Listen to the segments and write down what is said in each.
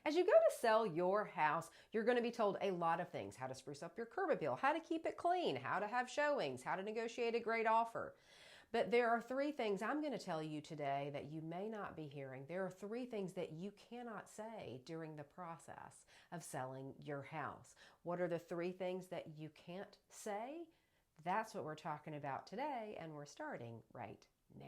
As you go to sell your house, you're going to be told a lot of things: how to spruce up your curb appeal, how to keep it clean, how to have showings, how to negotiate a great offer. But there are three things I'm going to tell you today that you may not be hearing. There are three things that you cannot say during the process of selling your house. What are the three things that you can't say? That's what we're talking about today, and we're starting right now.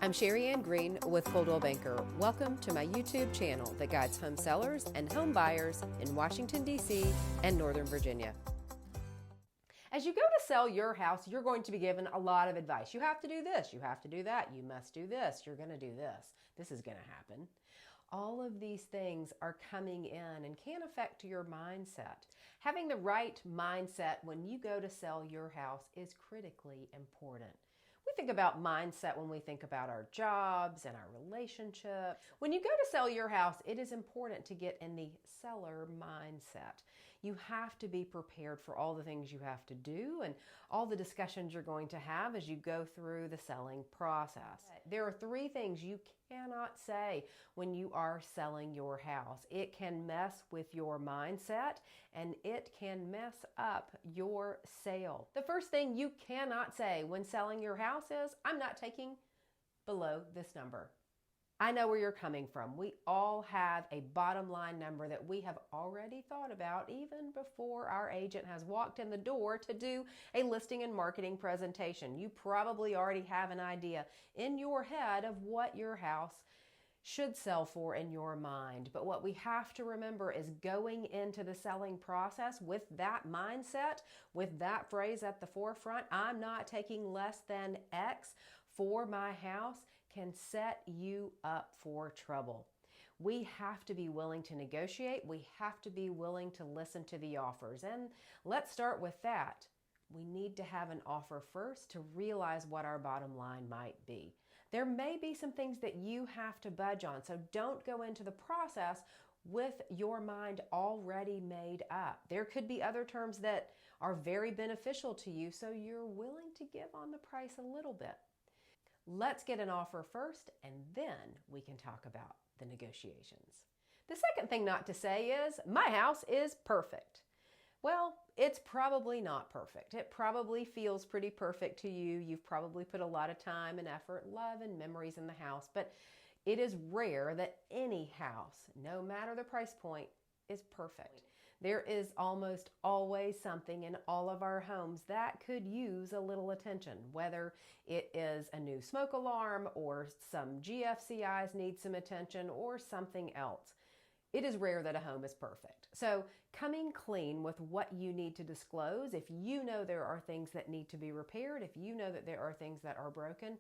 I'm Sherri Green with Coldwell Banker. Welcome to my YouTube channel that guides home sellers and home buyers in Washington, D.C. and Northern Virginia. As you go to sell your house, you're going to be given a lot of advice. You have to do this, you have to do that, you must do this, you're going to do this, this is going to happen. All of these things are coming in and can affect your mindset. Having the right mindset when you go to sell your house is critically important. We think about mindset when we think about our jobs and our relationships. When you go to sell your house, it is important to get in the seller mindset. You have to be prepared for all the things you have to do and all the discussions you're going to have as you go through the selling process. There are three things you cannot say when you are selling your house. It can mess with your mindset and it can mess up your sale. The first thing you cannot say when selling your house is, "I'm not taking below this number." I know where you're coming from. We all have a bottom line number that we have already thought about even before our agent has walked in the door to do a listing and marketing presentation. You probably already have an idea in your head of what your house should sell for in your mind. But what we have to remember is going into the selling process with that mindset, with that phrase at the forefront, "I'm not taking less than X for my house," can set you up for trouble. We have to be willing to negotiate. We have to be willing to listen to the offers. And let's start with that. We need to have an offer first to realize what our bottom line might be. There may be some things that you have to budge on, so don't go into the process with your mind already made up. There could be other terms that are very beneficial to you, so you're willing to give on the price a little bit. Let's get an offer first, and then we can talk about the negotiations. The second thing not to say is, "My house is perfect." Well, it's probably not perfect. It probably feels pretty perfect to you. You've probably put a lot of time and effort, love, and memories in the house, but it is rare that any house, no matter the price point, is perfect. There is almost always something in all of our homes that could use a little attention, whether it is a new smoke alarm or some GFCIs need some attention or something else. It is rare that a home is perfect. So coming clean with what you need to disclose, if you know there are things that need to be repaired, if you know that there are things that are broken,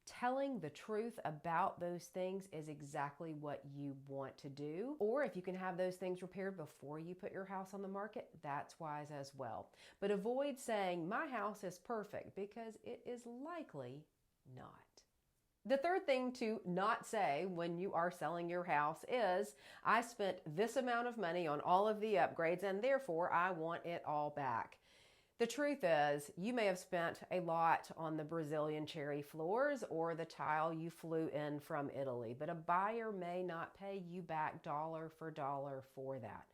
telling the truth about those things is exactly what you want to do. Or if you can have those things repaired before you put your house on the market, that's wise as well. But avoid saying, "My house is perfect," because it is likely not. The third thing to not say when you are selling your house is, "I spent this amount of money on all of the upgrades and therefore I want it all back." The truth is, you may have spent a lot on the Brazilian cherry floors or the tile you flew in from Italy, but a buyer may not pay you back dollar for dollar for that.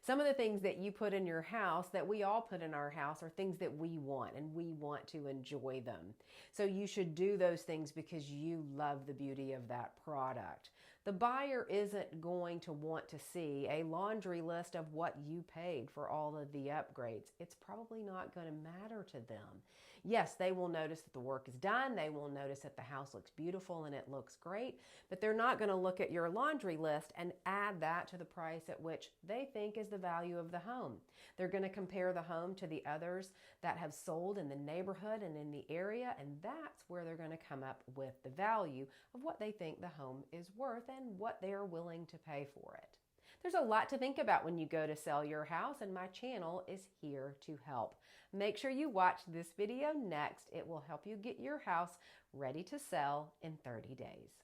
Some of the things that you put in your house, that we all put in our house, are things that we want and we want to enjoy them. So you should do those things because you love the beauty of that product. The buyer isn't going to want to see a laundry list of what you paid for all of the upgrades. It's probably not going to matter to them. Yes, they will notice that the work is done. They will notice that the house looks beautiful and it looks great, but they're not going to look at your laundry list and add that to the price at which they think is the value of the home. They're going to compare the home to the others that have sold in the neighborhood and in the area, and that's where they're going to come up with the value of what they think the home is worth and what they are willing to pay for it. There's a lot to think about when you go to sell your house, and my channel is here to help. Make sure you watch this video next. It will help you get your house ready to sell in 30 days.